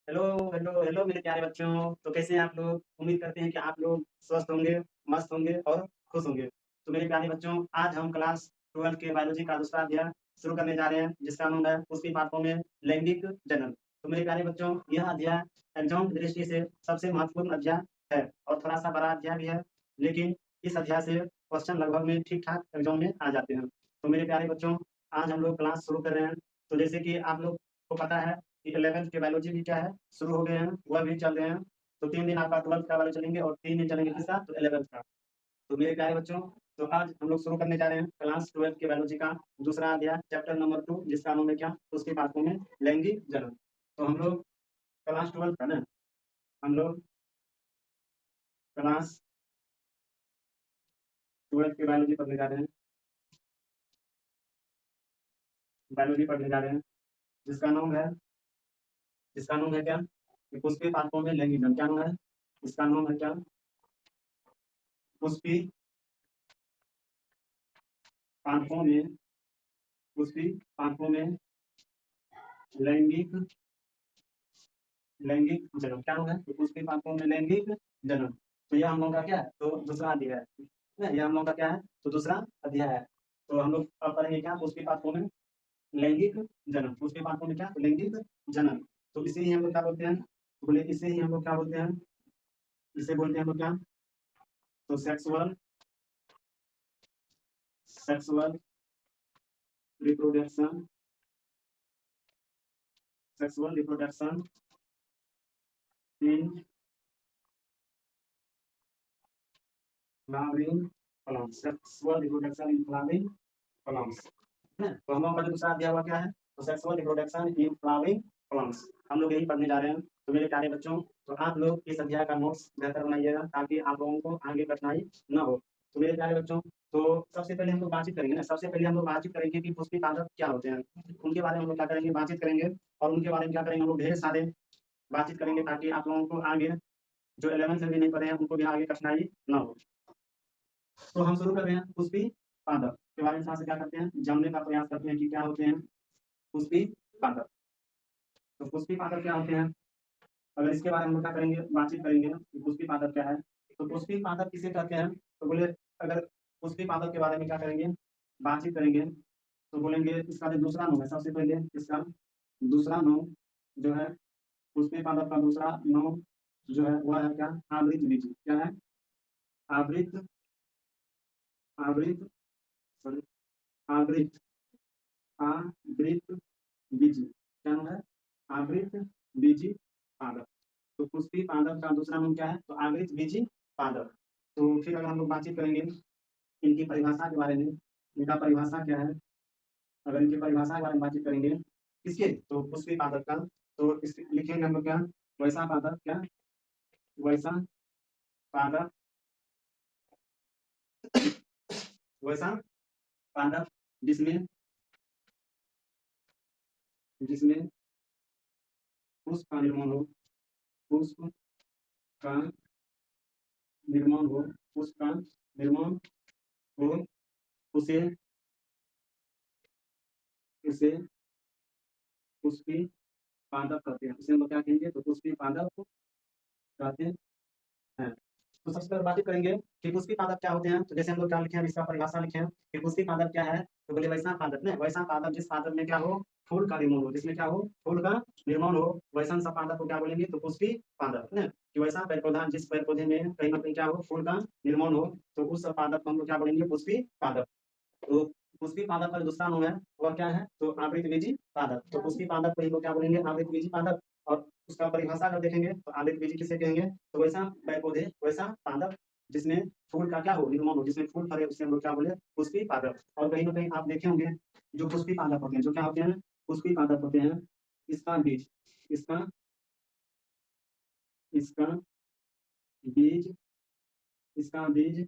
Hello, hello, hello मेरे प्यारे बच्चों। तो कैसे हैं आप लोग? उम्मीद करते हैं कि आप लोग स्वस्थ होंगे, मस्त होंगे और खुश होंगे। तो मेरे प्यारे बच्चों, आज हम क्लास 12 के बायोलॉजी का दूसरा अध्याय शुरू करने जा रहे हैं, जिसका नाम है पुष्पी पाठों में लैंगिक जनन। तो मेरे प्यारे बच्चों, यह अध्याय एग्जाम की दृष्टि से सबसे महत्वपूर्ण अध्याय है और थोड़ा-सा बड़ा अध्याय भी है, लेकिन इस अध्याय से क्वेश्चन लगभग में ठीक-ठाक एग्जाम में आ जाते हैं। तो मेरे प्यारे बच्चों, आज हम लोग क्लास शुरू कर रहे हैं। तो जैसे कि आप लोग को पता है कि 11th के बायोलॉजी भी क्या है, शुरू हो गए हैं, वह भी चल रहे हैं। तो 3 दिन आपका 12th का वाले चलेंगे और 3 दिन चलेंगे किसका? तो 11th का। तो मेरे प्यारे बच्चों, तो आज हम लोग शुरू करने जा रहे हैं क्लास 12th के बायोलॉजी का दूसरा अध्याय, चैप्टर नंबर 2, जिसका नाम है क्या? उसके पाठों में लैंगिक जनन। तो हम लोग क्लास 12th का ना, हम लोग क्लास 12th के बायोलॉजी पढ़ने जा रहे हैं, बायोलॉजी पढ़ने जा रहे हैं, जिसका नाम है जिसका नाम है क्या? कि पुष्पी पाठों में लैंगिक जनन। क्या नाम है? इसका नाम है क्या? पुष्पी पाठों में पुष्पी पाठों में लैंगिक लैंगिक जनन। क्या नाम है? तो उसके पाठों में लैंगिक जनन। तो यह हम लोगों का क्या है? तो दूसरा अध्याय है ना? यह हम लोगों का क्या है? तो दूसरा अध्याय है। तो हम लोग अब करेंगे क्या? उसके पाठों में लैंगिक जनन। उसके पाठों में क्या? तो लैंगिक जनन। तो इसे ही हम लोग क्या बोलते हैं? तो बोले इसे ही हम लोग क्या बोलते हैं? इसे बोलते हैं हम लोग क्या? तो sexual sexual reproduction sexual reproduction in flowering plants. Sexual reproduction in flowering plants है। तो हम लोगों का जो दूसरा अध्याय हुआ क्या है? तो sexual reproduction in flowering plants हम लोग यही पढ़ने जा रहे हैं। तो मेरे प्यारे बच्चों, तो आप लोग इस अध्याय का नोट्स बेहतर बनाइएगा, ताकि आप लोगों को आगे कठिनाई न हो। तो मेरे प्यारे बच्चों, तो सबसे पहले हम लोग बातचीत करेंगे ना, सबसे पहले हम लोग बातचीत करेंगे कि पुष्पी पादप क्या होते हैं, उनके बारे में हम लोग क्या करेंगे? बातचीत करेंगे। और उनके बारे में क्या करेंगे? हम लोग ढेर सारे बातचीत करेंगे, ताकि आप लोगों को आगे जो 11th में भी नहीं पढ़े हैं, उनको भी आगे कठिनाई न हो। तो हम शुरू कर रहे हैं पुष्पी पादप के बारे में। थोड़ा सा क्या करते हैं? जानने का प्रयास करते हैं कि क्या होते हैं पुष्पी पादप। तो पुष्पी पादप क्या होते हैं? अगर इसके बारे में हम लोग क्या करेंगे? बातचीत करेंगे कि पुष्पी पादप क्या है। तो पुष्पी पादप किसे कहते हैं? तो बोले, अगर पुष्पी पादप के बारे में क्या करेंगे? बातचीत करेंगे। तो बोलेंगे इसका जो दूसरा नाम है, सबसे पहले इसका दूसरा नाम जो है, पुष्पी पादप का दूसरा नाम जो है वह है क्या? आवृत बीज। क्या है? आवृत आवृत सॉरी आवृत आवृत बीज। क्या नाम है? आवृत बीजी पादप। तो पुष्पी पादप का दूसरा नाम क्या है? तो आवृत बीजी पादप। तो फिर अगर हम लोग बातचीत करेंगे इनकी परिभाषा के बारे में, इनका परिभाषा क्या है? अगर इनकी परिभाषा के बारे में बातचीत करेंगे किसके? तो पुष्पी पादप का। तो इस लिखेंगे हम लोग क्या? वैसा पादप। क्या? वैसा पादप। वैसा पादप जिसमें जिसमें पुष्प का निर्माण हो। पुष्प का निर्माण हो। पुष्प का निर्माण हो। उसे उसे पुष्पी पादप कहते हैं। इसे हम लोग क्या कहेंगे? तो पुष्पी पादप कहते हैं। तो सबसे पहले बात करेंगे कि पुष्पी पादप क्या होते हैं। तो जैसे हम लोग क्या लिखे हैं? इसका परिभाषा लिखे हैं कि पुष्पी पादप क्या है। तो बोले वैसा पादप ना, वैसा पादप जिस पादप में क्या हो? फूल का निर्माण हो। जिसमें क्या हो? फूल का निर्माण हो, वैसा सा पादप को क्या बोलेंगे? तो पुष्पी पादप ना। कि वैसा पेड़ पौधा जिस पेड़ पौधे में कहीं ना कहीं क्या हो? फूल का निर्माण हो, तो उस पादप को हम लोग क्या बोलेंगे? पुष्पी पादप। तो पुष्पी पादप का दूसरा नाम है वह क्या है? तो आवृत बीजी पादप। तो पुष्पी पादप को ही लोग क्या बोलेंगे? आवृत बीजी पादप। और उसका परिभाषा अगर देखेंगे तो आवृत बीजी किसे कहेंगे? तो वैसा पेड़ पौधे, वैसा पादप जिसमें फूल का क्या हो? निर्माण हो, जिसमें फूल फरे, उसे हम लोग क्या बोले? पुष्पी पादप। और कहीं ना कहीं आप देखे होंगे जो पुष्पी पादप होते हैं, जो क्या होते हैं? पुष्पी पादप होते हैं। इसका बीज इसका इसका बीज इसका बीज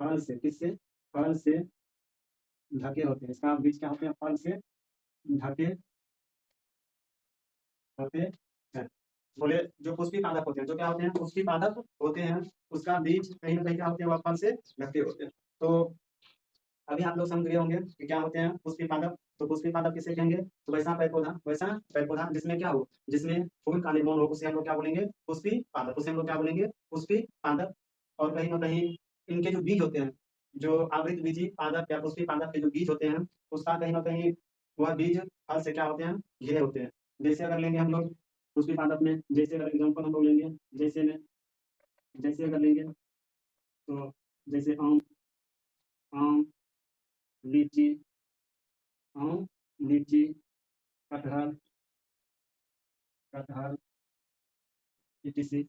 फल से, किससे? फल से ढके होते हैं। इसका बीज क्या होते हैं? फल से ढके होते हैं। बोले जो पुष्पी पादप होते हैं, जो क्या होते हैं? पुष्पी पादप होते हैं। उसका बीज कहीं ना कहीं क्या होते हैं? वह फल से ढके होते हैं। तो अभी आप लोग समझ गए होंगे कि क्या होते हैं पुष्पी पादप। तो पुष्पी पादप किसे कहेंगे? तो वैसा पेड़ पौधा जिसमें क्या हो, जिसमें फूल का निर्माण हो, उसे हम लोग क्या बोलेंगे? पुष्पी पादप। उसे हम लोग क्या बोलेंगे? पुष्पी पादप। और कहीं ना कहीं इनके जो बीज होते हैं, जो आवृत बीजी पादप या पुष्पी पादप के जो बीज होते हैं, उसका कहीं ना कहीं वह बीज फल से क्या होते हैं? घिरे होते हैं। जैसे अगर लेंगे हम लोग पुष्पी पादप में, जैसे अगर एग्जाम्पल हम लोग लेंगे, जैसे में जैसे अगर लेंगे तो जैसे आम, आम, लीची, आम, लीची, कटहल, कटहल, etc।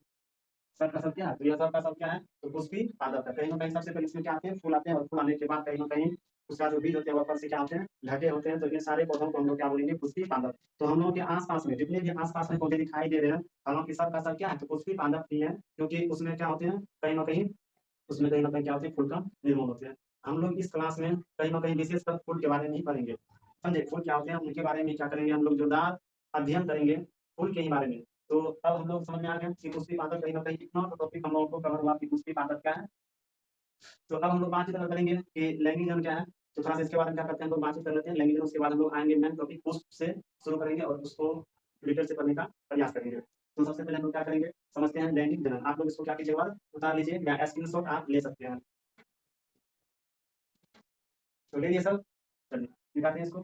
सब का सब क्या है? तो यह सब का सब क्या है? तो पुष्पी पादप है। कहीं ना कहीं सबसे पहले इसमें क्या आते हैं? फूल आते हैं, और फूल आने के बाद कहीं ना कहीं उसका जो बीज होते हैं वह फल से क्या होते हैं? ढके होते हैं। तो ये सारे पौधों को हम लोग क्या बोलेंगे? पुष्पी पादप। तो हम लोग के आसपास में जितने भी आसपास में पौधे दिखाई दे रहे हैं, हालांकि सब का सब क्या है? तो पुष्पी पादप ही है, क्योंकि उसमें क्या होते हैं? कहीं ना कहीं उसमें कहीं ना कहीं क्या होते हैं? फूल का निर्माण होते हैं। हम लोग इस क्लास में कहीं ना कहीं विशेषकर फूल के बारे में ही पढ़ेंगे। समझे? फूल क्या होते हैं, उनके बारे में क्या करेंगे हम लोग? जोरदार अध्ययन करेंगे फूल के ही बारे में। तो तब हम लोग समझ में आ गया कि पुष्पी पादप कहीं ना कहीं इतना टॉपिक हम लोगों को कवर हुआ कि पुष्पी पादप क्या है। तो अब हम लोग बातचीत करेंगे कि लैंगिक जन क्या है। तो थोड़ा सा इसके बारे में क्या करते हैं, हम लोग बातचीत कर लेते हैं लैंगिक जन। उसके बाद हम लोग आएंगे मेन टॉपिक पुष्प से शुरू करेंगे और उसको डिटेल से पढ़ने का प्रयास करेंगे। तो सबसे पहले हम लोग क्या करेंगे, समझते हैं लैंगिक जनन। आप लोग इसको क्या कीजिएगा, उतार लीजिए या स्क्रीनशॉट आप ले सकते हैं। तो ले लिए सब, चलिए दिखाते हैं इसको।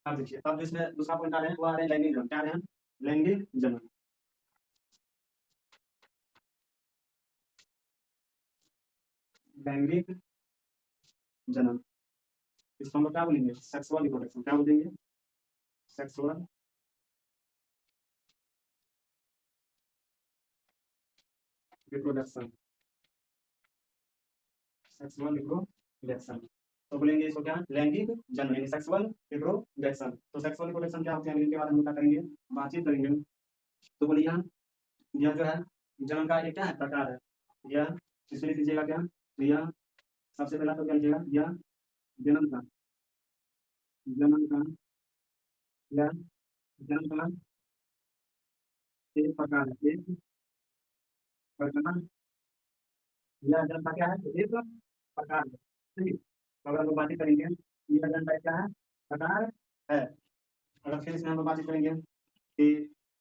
अब देखिए, अब इसमें दूसरा पॉइंट आ रहे हैं, वो आ रहे हैं लैंगिक जनन। क्या आ रहे हैं? लैंगिक जनन। लैंगिक जनन, इसको हम लोग क्या बोलेंगे? Sexual reproduction. क्या बोलेंगे? Sexual reproduction. Sexual reproduction. तो बोलेंगे इसको क्या? लैंगिक जन्म यानी सेक्सुअल रिप्रोडक्शन। तो सेक्सुअल रिप्रोडक्शन क्या होते हैं, इनके बारे में क्या करेंगे? बातचीत करेंगे। तो बोलिए यह जो है जन्म का एक क्या है? प्रकार है। यह इसमें लिख लीजिएगा क्या? तो यह सबसे पहला तो क्या लीजिएगा? यह जन्म का, जन्म का, यह जन्म का एक प्रकार है। एक प्रकार, यह जन्म का क्या है? तो एक प्रकार है। ठीक है, तो अगर हम लोग बातें करेंगे, यह जन्म का क्या है? प्रकार है। अगर फिर इसमें हम लोग बातचीत करेंगे कि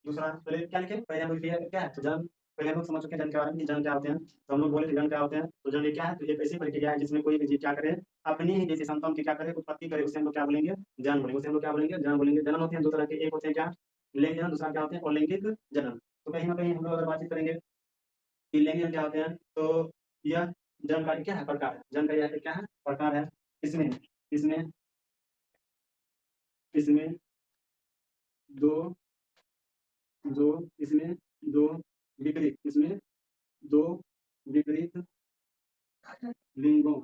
दूसरा, पहले क्या लिखे? पहले हम लोग क्या है? तो जन्म, पहले हम लोग समझ चुके हैं जन्म के बारे में कि जन्म क्या होते हैं। तो हम लोग बोले कि जन्म क्या होते हैं। तो जन्म ये क्या है? तो एक ऐसी प्रक्रिया है जिसमें कोई भी जीव क्या करे? अपनी ही जैसे संतान की क्या करे? उत्पत्ति करे। उसे हम लोग क्या बोलेंगे? जन्म बोलेंगे। उसे हम लोग क्या बोलेंगे? जन्म बोलेंगे। जन्म होते हैं दो तरह के, एक होते हैं क्या? लिंग जन्म, दूसरा क्या होते हैं? अलैंगिक जन्म। तो कहीं ना कहीं हम लोग अगर बातचीत करेंगे कि लिंग जन्म क्या होते हैं, तो यह जन्म का क्या है? प्रकार है। जन्म का यह क्या है? प्रकार है। इसमें इसमें इसमें दो दो इसमें दो विपरीत, इसमें दो विपरीत लिंगों,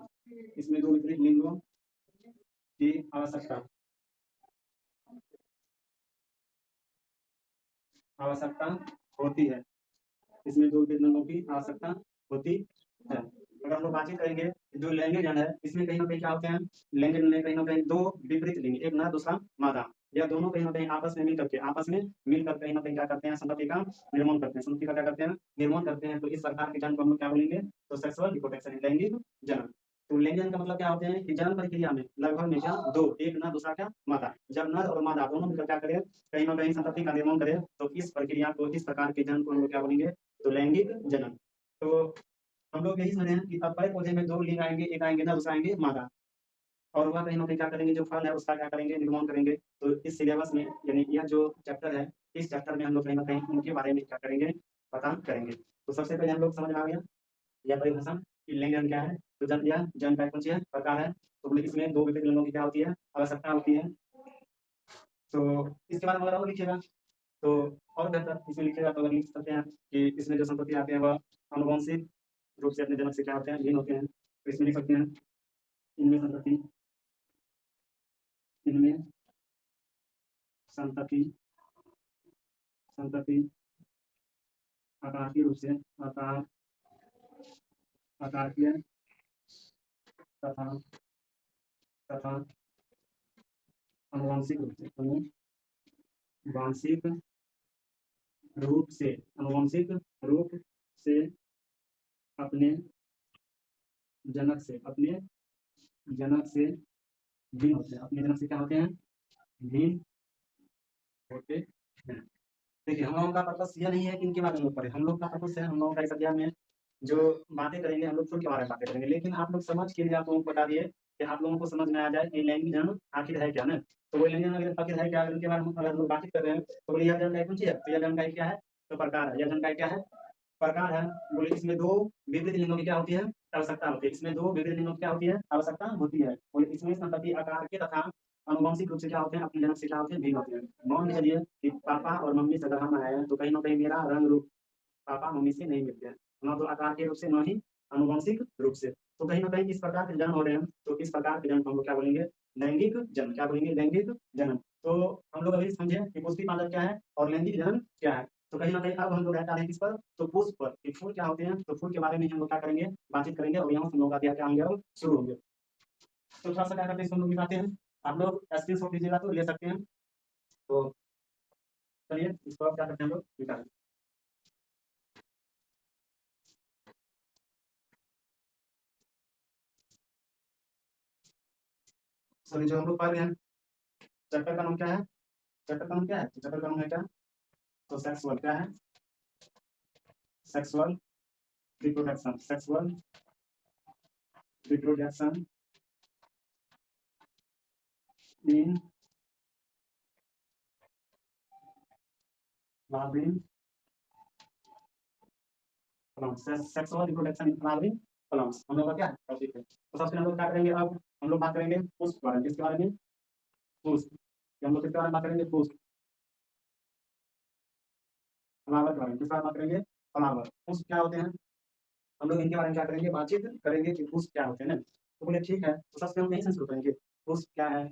इसमें दो विपरीत लिंगों की आवश्यकता, आवश्यकता होती है। इसमें दो विपरीत लिंगों की आवश्यकता होती है। अगर हम लोग बातचीत करेंगे, जो लैंगिक जन है इसमें कहीं ना कहीं क्या होते हैं? लैंगिक जन में कहीं ना कहीं दो विपरीत लिंग, एक नर दूसरा मादा, या दोनों कहीं ना कहीं आपस में मिलकर कहीं ना कहीं क्या करते हैं? संतति का निर्माण करते हैं। संतति का क्या करते हैं? निर्माण करते हैं। तो इस प्रकार के जन को हम लोग क्या बोलेंगे? तो सेक्सुअल रिप्रोडक्शन, लैंगिक जन्म। तो लैंगिक जन्म का मतलब क्या होते हैं कि जन्म प्रक्रिया में लगभग में क्या दो, एक नर दूसरा क्या मादा, जब नर और मादा दोनों मिलकर क्या करें? कहीं ना कहीं संतति का निर्माण करें, तो इस प्रक्रिया को, इस प्रकार के जन्म को हम लोग क्या बोलेंगे? तो लैंगिक जन्म। तो हम लोग यही समझ रहे हैं कि अब पेड़ पौधे में दो लिंग आएंगे, एक आएंगे नर, दूसरा आएंगे मादा। और वह कहीं ना कहीं क्या करेंगे? जो फल है उसका क्या करेंगे? निर्माण करेंगे। तो इस सिलेबस में यानी यह जो चैप्टर है, इस चैप्टर में हम लोग कहीं ना कहीं उनके बारे में क्या करेंगे? पता करेंगे। तो सबसे पहले हम लोग समझ में आ गया यह परिभाषा कि लिंग जन क्या है। तो जब यह जन का कौन सी है? प्रकार है। तो बोले इसमें दो विपरीत लिंगों की क्या होती है? आवश्यकता होती है। तो इसके बाद अगर और लिखिएगा तो और बेहतर, इसमें लिखिएगा तो अगर लिख सकते हैं कि इसमें जो संपत्ति आते हैं वह अनुवांशिक रूप से अपने जनक से क्या होते हैं? भिन्न होते हैं। तो इसमें लिख सकते हैं इनमें संतति, इनमें संतति, संतति आकाशीय रूप से, आकाशीय तथा तथा अनुवांशिक रूप से, अनुवांशिक रूप से, आनुवंशिक रूप से अपने जनक से भिन्न होते हैं, अपने जनक से क्या होते हैं, भिन्न होते हैं। देखिए हम लोगों का पर्पस यह नहीं है कि इनके बारे में पढ़े, हम लोग का पर्पस है, हम लोगों का इस अध्याय में जो बातें करेंगे हम लोग फूल के बारे में बातें करेंगे, लेकिन आप लोग समझ के लिए आप लोगों को बता दिए कि आप लोगों को समझ में आ जाए कि लैंगिक जन्म आखिर है क्या ना। तो वो लैंगिक आखिर है क्या, अगर इनके बारे में अगर हम लोग बातचीत कर रहे हैं तो बोले यह जन्म कौन सी है, तो यह जन्म क्या है, तो प्रकार है, यह जन्म क्या है, प्रकार है। बोले इसमें दो विपरीत लिंगों की क्या होती है, आवश्यकता होती है, इसमें दो विपरीत लिंगों की क्या होती है, आवश्यकता होती है। बोले इसमें संतति आकार के तथा अनुवांशिक रूप से क्या होते हैं, अपने जन्म से क्या होते हैं, भिन्न होते हैं। मान के चलिए कि पापा और मम्मी से अगर हम आए हैं तो कहीं ना कहीं मेरा रंग रूप पापा मम्मी से नहीं मिलते हैं, ना तो आकार के रूप से, ना ही आनुवंशिक रूप से। तो कहीं ना कहीं इस प्रकार के जन्म हो रहे हैं, तो इस प्रकार के जन्म को हम लोग क्या बोलेंगे, लैंगिक जन्म। क्या बोलेंगे, लैंगिक जन्म। तो हम लोग अभी समझे कि पुष्पी पादप क्या है और लैंगिक जन्म क्या है। तो कहीं ना कहीं अब हम लोग रहता है किस पर, तो पुष्प पर, कि फूल क्या होते हैं, तो फूल के बारे में हम लोग क्या करेंगे, बातचीत करेंगे, और यहाँ हम लोग का क्या होंगे, अब शुरू होंगे। तो थोड़ा सा क्या करते हैं, हम लोग दिखाते हैं, आप लोग स्क्रीन शॉट लीजिएगा तो ले सकते हैं। तो चलिए इसको अब क्या करते हैं, हम लोग दिखाते हैं। सभी जो हम लोग पढ़ रहे हैं, चैप्टर का नाम क्या है, चैप्टर का नाम क्या है, तो चैप्टर का नाम है क्या, तो सेक्सुअल क्या है, sexual reproduction, sexual reproduction in flowering plants, sexual reproduction in flowering plants हम लोग का क्या टॉपिक है। तो सबसे हम लोग क्या करेंगे, अब हम लोग बात करेंगे पुष्प के बारे में, किसके बारे में, पुष्प। हम लोग किसके बारे में बात करेंगे, पुष्प, फ्लावर के बारे में, किसके बारे में बात करेंगे, फ्लावर। पुष्प क्या होते हैं, हम लोग इनके बारे में क्या करेंगे, बातचीत करेंगे कि पुष्प क्या होते हैं ना। तो बोले ठीक है, तो सबसे हम यही से शुरू करेंगे, पुष्प क्या है।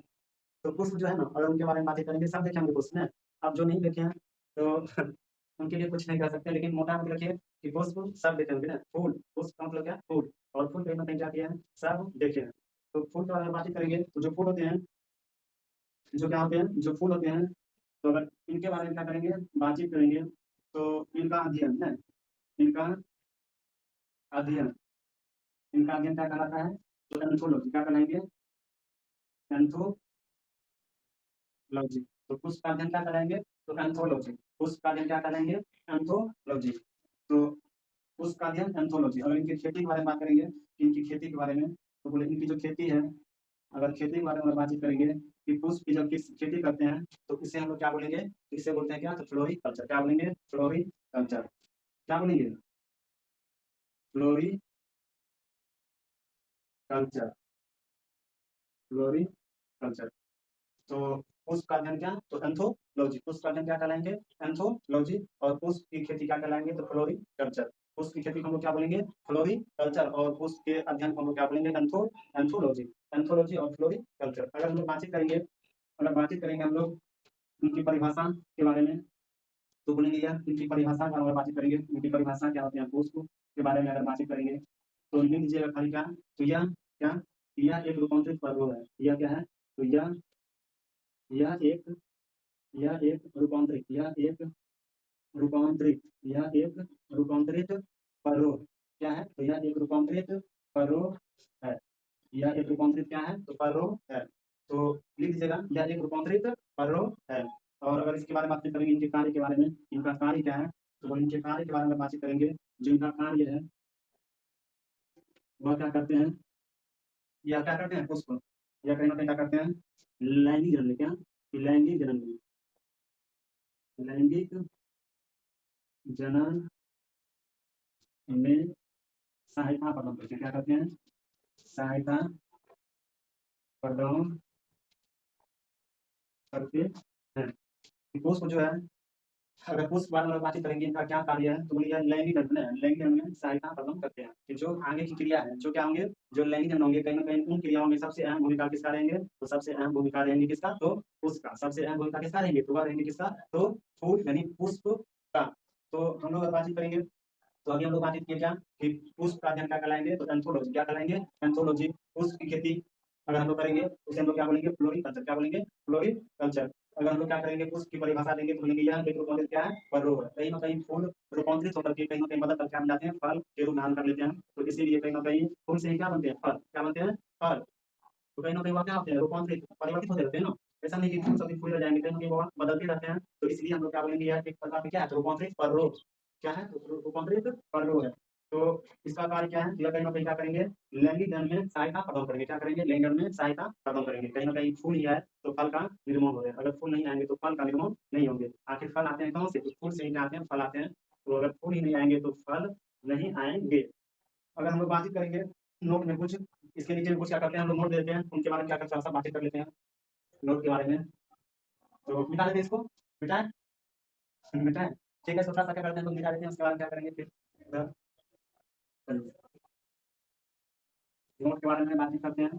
तो पुष्प जो है ना, अगर उनके बारे में बातें करेंगे, सब देखे होंगे पुष्प ना। अब जो नहीं देखे हैं तो उनके लिए कुछ नहीं कर सकते, लेकिन मोटा मोटी रखिए कि पुष्प सब देखे होंगे ना। फूल, पुष्प का मतलब क्या, फूल, और फूल कहीं ना कहीं क्या किया है, सब देखे हैं। तो फूल के बारे में बातें करेंगे, तो जो फूल होते हैं, जो क्या होते हैं, जो फूल होते हैं, तो अगर इनके बारे में क्या करेंगे, बातचीत करेंगे, तो इनका अध्ययन है, इनका अध्ययन, इनका अध्ययन क्या कहलाता है, तो एंथोलॉजी क्या कहलाएंगे, एंथोलॉजी। तो पुष्प का अध्ययन क्या कराएंगे, तो एंथोलॉजी। पुष्प का अध्ययन क्या कराएंगे, एंथोलॉजी। तो पुष्प का अध्ययन एंथोलॉजी। अगर इनकी खेती के बारे में बात करेंगे, इनकी खेती के बारे में, तो बोले इनकी जो खेती है, अगर खेती के बारे में बातचीत करेंगे कि पुष्प की जब किस खेती करते हैं, तो इसे हम लोग क्या बोलेंगे, इसे बोलते हैं क्या, तो फ्लोरिकल्चर। क्या बोलेंगे, फ्लोरिकल्चर। क्या बोलेंगे, फ्लोरिकल्चर, फ्लोरिकल्चर। तो पुष्प का अध्ययन क्या, तो एंथोलॉजी। पुष्प का अध्ययन क्या कहलाएंगे, एंथोलॉजी। और पुष्प की खेती क्या कहलाएंगे, तो फ्लोरिकल्चर। पुष्प की खेती को हम लोग क्या बोलेंगे, फ्लोरिकल्चर। और पुष्प के अध्ययन को हम लोग क्या बोलेंगे, एंथोलॉजी। एंथोलॉजी और फ्लोरिकल्चर। अगर हम लोग बातचीत करेंगे, अगर बातचीत करेंगे हम लोग उनकी परिभाषा के बारे में, तो बोलेंगे यार इनकी परिभाषा का अगर बातचीत करेंगे, उनकी परिभाषा क्या होती है, पुष्प के बारे में अगर बातचीत करेंगे, तो लिख लीजिएगा खाली क्या, तो यह क्या, यह एक रूपांतरित पर्व है। यह क्या है, तो यह एक, यह एक रूपांतरित, यह एक रूपांतरित, यह एक रूपांतरित परोह क्या है, तो यह एक रूपांतरित परोह है। यह एक रूपांतरित क्या है, तो परोह है। तो लिख दीजिएगा, यह एक रूपांतरित परोह है। और अगर इसके बारे में बात करेंगे, इनके कार्य के बारे में, इनका कार्य क्या है, तो वो इनके कार्य के बारे में बातचीत करेंगे। जो इनका कार्य है वह क्या करते हैं, या क्या करते हैं, पुष्प, या कहीं ना कहीं क्या करते हैं, लैंगिक जनन, क्या, लैंगिक जनन, लैंगिक जनन में सहायता प्रदान करते हैं। क्या करते हैं, सहायता प्रदान करते हैं। पुष्प जो है, अगर पुष्प बारे में बातचीत करेंगे, इनका क्या कार्य है, तो बोलिए लैंगिक जनन है, लैंगिक जनन में सहायता प्रदान करते हैं। कि जो आगे की क्रिया है, जो क्या होंगे, जो लैंगिक जनन होंगे, कहीं ना कहीं उन क्रियाओं में सबसे अहम भूमिका किसका रहेंगे, तो सबसे अहम भूमिका रहेंगे किसका, तो पुष्प का। सबसे अहम भूमिका किसका रहेंगे, तो वह रहेंगे किसका, तो फूल यानी पुष्प का। तो हम लोग बातचीत करेंगे, तो अभी हम लोग बातचीत किए क्या, कि पुष्प का अध्ययन क्या कहलाएंगे, तो एंथोलॉजी। क्या कहलाएंगे, एंथोलॉजी। पुष्प की खेती अगर हम लोग करेंगे, उसे हम लोग क्या बोलेंगे, फ्लोरिकल्चर। क्या बोलेंगे, फ्लोरिकल्चर। अगर हम लोग क्या करेंगे उसकी परिभाषा देंगे तो बोलेंगे यह एक रूपांतरित क्या है पर्रो है। कहीं ना कहीं फूल रूपांतरित होकर के कहीं ना कहीं बदल कर क्या बन जाते हैं फल के रूप धारण कर लेते हैं। तो इसीलिए कहीं ना कहीं फूल से ही क्या बनते हैं फल, क्या बनते हैं फल। तो कहीं ना कहीं वो क्या होते हैं रूपांतरित परिवर्तित होते रहते हैं ना। ऐसा नहीं कि फूल सभी फूल रह जाएंगे, कहीं ना कहीं वो बदलते रहते हैं। तो इसलिए हम लोग क्या बोलेंगे यह एक प्रकार का क्या है रूपांतरित पर्रो, क्या है रूपांतरित पर्रो है। तो इसका कार्य क्या है, यह कहीं ना कहीं क्या करेंगे लैंगिक जन्म में सहायता प्रदान करेंगे। क्या करेंगे लैंगिक जन्म में सहायता प्रदान करेंगे। कहीं ना कहीं फूल ही है तो फल का निर्माण हो रहा है, अगर फूल नहीं आएंगे तो फल का निर्माण नहीं होंगे। आखिर फल आते हैं कहाँ से, तो फूल से ही आते हैं फल आते हैं। तो अगर फूल ही नहीं आएंगे तो फल नहीं आएंगे। अगर हम लोग बातचीत करेंगे नोट में कुछ, इसके नीचे कुछ क्या करते हैं हम लोग नोट देते हैं, उनके बारे में क्या करते हैं बातें कर लेते हैं नोट के बारे में। तो मिटा लेते हैं इसको, मिटाए मिटाए ठीक है। थोड़ा सा क्या करते हैं तो मिटा लेते हैं, उसके बाद क्या करेंगे फिर नोट के बारे में बातचीत करते हैं।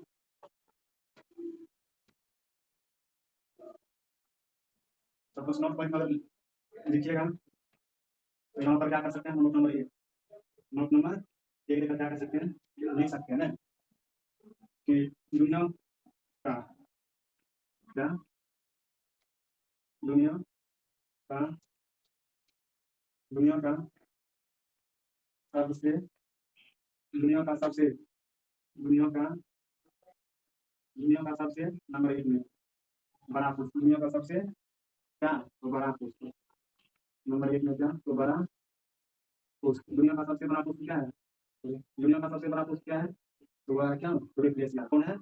तो कुछ नोट पॉइंट मतलब लिखिएगा। तो यहाँ पर क्या कर सकते हैं नोट नंबर एक, नोट नंबर एक लेकर क्या कर सकते हैं लिख सकते हैं ना कि दुनिया का क्या, दुनिया का, दुनिया का सबसे, दुनिया का सबसे, दुनिया का, दुनिया का सबसे नंबर एक में बड़ा पुष्प, दुनिया का सबसे क्या तो बड़ा पुष्प नंबर एक में क्या तो बड़ा पुष्प। दुनिया का सबसे बड़ा पुष्प क्या है, दुनिया का सबसे बड़ा पुष्प क्या है तो वह है क्या रिफ्लेसिया। कौन है,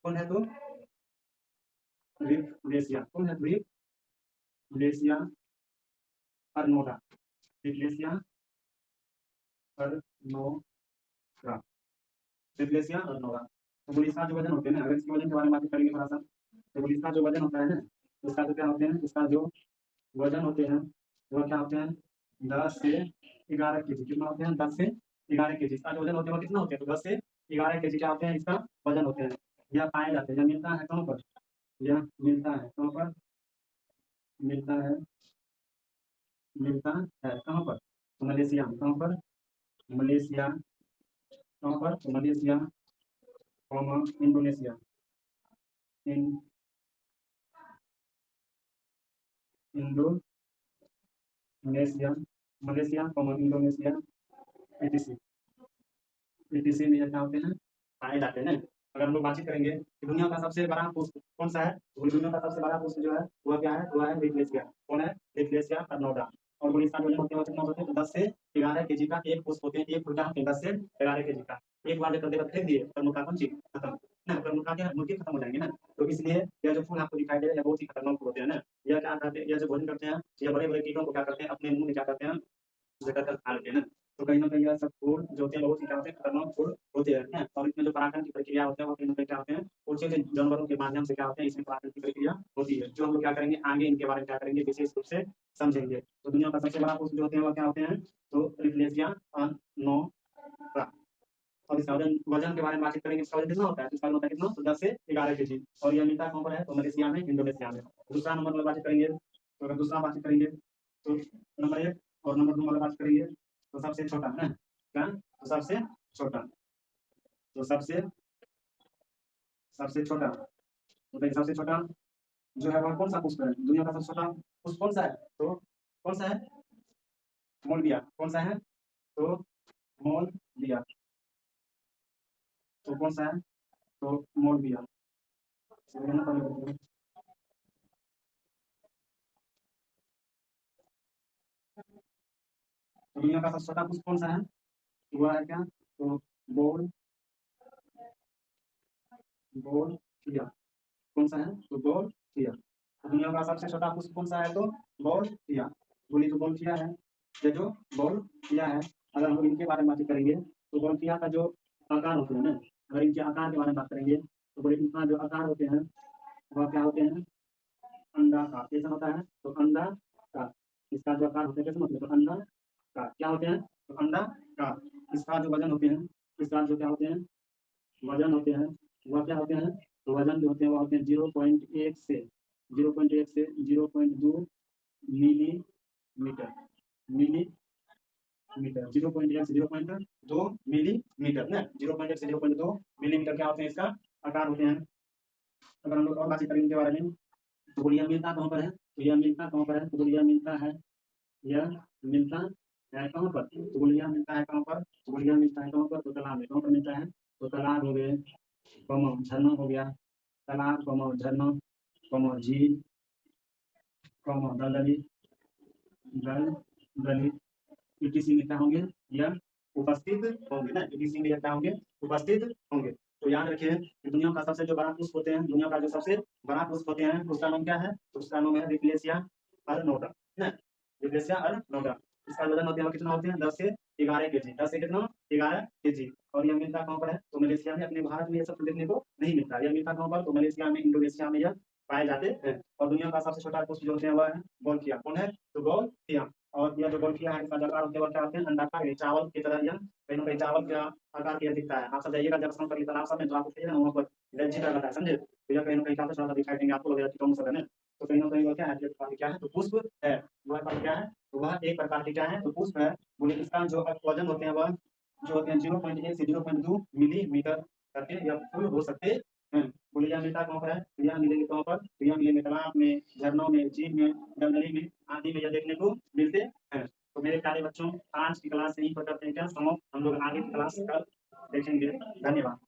कौन है तो रिफ्लेसिया, कौन है रिफ्लेसिया अर्नोडा, रिफ्लेसिया अर्नोडा, रिफ्लेसिया अर्नोडा। तो बोलिए इसका जो वजन होते हैं ना, अगर इसके वजन के बारे में बात करेंगे थोड़ा सा, तो बोलिए इसका जो वजन होता है ना, इसका जो क्या होते हैं, इसका जो वजन होते हैं वो क्या होते हैं 10 से 11 केजी। कितना होते हैं 10 से 11 केजी इसका जो वजन होते हैं वो कितना होते हैं तो 10 से 11 केजी क्या होते हैं इसका वजन होते हैं। यह पाए जाते हैं, यह मिलता है कहाँ पर, यह मिलता है कहाँ पर, मिलता है, मिलता है कहाँ पर तो मलेशिया में। कहाँ पर मलेशिया, कहाँ पर तो Malaysia Indonesia, in Indonesia, Malaysia Indonesia etc etc में क्या होते हैं पाए जाते हैं। अगर हम लोग बातचीत करेंगे कि दुनिया का सबसे बड़ा पुष्प कौन सा है, तो दुनिया का सबसे बड़ा पुष्प जो है वह क्या है, वह है रिफ्लेसिया। कौन है रिफ्लेसिया अर्नोडा। और बोलिए इसका वजन होते हैं कितना होते हैं 10 से 11 केजी का एक पुष्प होते हैं, एक फूल का होते हैं 10 से 11 केजी का। एक बार लेकर देकर फेंक दिए पर मुर्गा कौन चीज खत्म ना, पर मुर्गा क्या मुर्गे खत्म हो जाएंगे ना। तो इसलिए यह जो फूल आपको दिखाई दे रहा है बहुत ही खतरनाक होते हैं ना। यह क्या करते हैं, यह जो भोजन करते हैं यह बड़े बड़े कीटों को क्या करते हैं अपने मुंह में क्या करते हैं जगह खा लेते हैं ना। तो कहीं ना कहीं यह सब फूड जो होते हैं बहुत ही क्या होते हैं खतरनाक फूड होते हैं। और इसमें जो परागण की प्रक्रिया होते हैं वो कहीं ना कहीं क्या होते हैं ऊंचे से जानवरों के माध्यम से क्या होते हैं इसमें परागण की प्रक्रिया होती है, जो हम लोग क्या करेंगे आगे इनके बारे में क्या करेंगे विशेष रूप से समझेंगे। तो दुनिया का सबसे बड़ा पुष्प जो होते हैं वो क्या होते हैं तो रिफ्लेसिया अर्नोडा। और इसका वजन वजन के बारे में बातचीत करेंगे, इसका वजन कितना होता है तो इसका वजन होता है कितना तो 10 से 11 केजी। और यह मिलता कहाँ पर है तो मलेशिया में इंडोनेशिया में। दूसरा नंबर वाला बातचीत करेंगे, तो अगर दूसरा बातचीत करेंगे तो नंबर एक और नंबर दो वाला बात करेंगे तो सबसे छोटा है क्या तो सबसे छोटा, तो सबसे सबसे छोटा तो भाई सबसे छोटा जो है वह कौन सा पुष्प है, दुनिया का सबसे छोटा पुष्प कौन सा है तो कौन सा है मोलबिया। कौन सा है तो मोलबिया, तो कौन सा है तो मोलबिया। तो दुनिया का सबसे छोटा पुष्प कौन सा है तो वह है क्या तो बोल बोल किया। कौन सा है तो बोल किया। तो दुनिया का सबसे छोटा पुष्प कौन सा है तो बोल किया। बोली तो बोल किया है, ये जो बोल किया है। अगर हम इनके बारे में बात करेंगे तो बोल किया का जो आकार होते हैं ना, अगर इनके आकार के बारे में बात करेंगे तो बोले इनका जो आकार होते हैं वह क्या होते हैं अंडा का, कैसा होता है तो अंडा का। इसका जो आकार होता है कैसे मतलब तो अंडा का क्या होते हैं तो अंडा का। इसका जो वजन होते हैं, इसका जो क्या होते हैं वजन होते हैं वह क्या होते हैं तो वजन जो होते हैं वह होते हैं 0.1 से 0.1 से 0.2 मिलीमीटर, मिलीमीटर 0.1 से 0.2 मिलीमीटर ना, 0.1 से 0.2 मिलीमीटर क्या होते हैं इसका आकार होते हैं। अगर हम लोग और बात करेंगे इनके बारे में तो बोलिए मिलता कहाँ पर है, तो यह मिलता कहाँ पर है, तो बोलिए मिलता है, यह मिलता है कहाँ पर, तो बोलिए मिलता है कहाँ पर, तो बोलिए मिलता है कहाँ पर, तो तालाब में कहाँ पर मिलता है, तो तालाब हो गए, झरना हो गया, तालाब झरना झील दलदली दलदली किसी में क्या होंगे, या उपस्थित होंगे ना, किसी में क्या होंगे, उपस्थित होंगे। तो याद रखिए कि दुनिया का सबसे जो बड़ा पुष्प होते हैं, दुनिया का जो सबसे बड़ा पुष्प होते हैं उसका नाम क्या है, उसका नाम है डिप्लेसिया अर्नोटा ना, डिप्लेसिया अर्नोटा। इसका वजन होते हैं कितना होते हैं, 10 से 11 केजी, 10 से कितना 11 केजी। और यह मिलता कहाँ पर है, तो मलेशिया में, अपने भारत में ये सब देखने को नहीं मिलता। यह मिलता कहाँ पर, तो मलेशिया में, इंडोनेशिया में यह पाए जाते हैं। और दुनिया का सबसे छोटा पुष्प जो होते हैं वह है गोल्फिया, कौन है, तो गोल्फिया। और यह जो गोल्फिया है इसका आकार होते हैं क्या होते हैं, अंडाकार चावल की तरह, यह कहीं ना कहीं चावल का आकार किया दिखता है। आप सब जाइएगा जब समझ कर तालाब सब में, तो आपको कहिए ना वहाँ पर गंजी का रहता है, समझे, तो यह कहीं ना कहीं काफी ज्यादा दिखाई देंगे आपको, लगेगा कि कौन सा है ना। तो कहीं ना कहीं वह क्या है, क्या है, तो पुष्प है, वह क्या है, तो वह एक प्रकार की क्या है, तो पुष्प है। बोले इसका जो वजन होते हैं वह जो होते हैं 0.1 से 0.2 मिलीमीटर करके यह फूल हो सकते हैं। बोले यह मिलता कहाँ पर है, तो यह मिलेंगे कहाँ पर, तो यह मिलेंगे तालाब में, झरनों में, झील में, दलदली में आदि में यह देखने को मिलते हैं। तो मेरे प्यारे बच्चों, आज की क्लास यहीं पर करते हैं क्या समाप्त, हम लोग आगे की क्लास कल देखेंगे। धन्यवाद।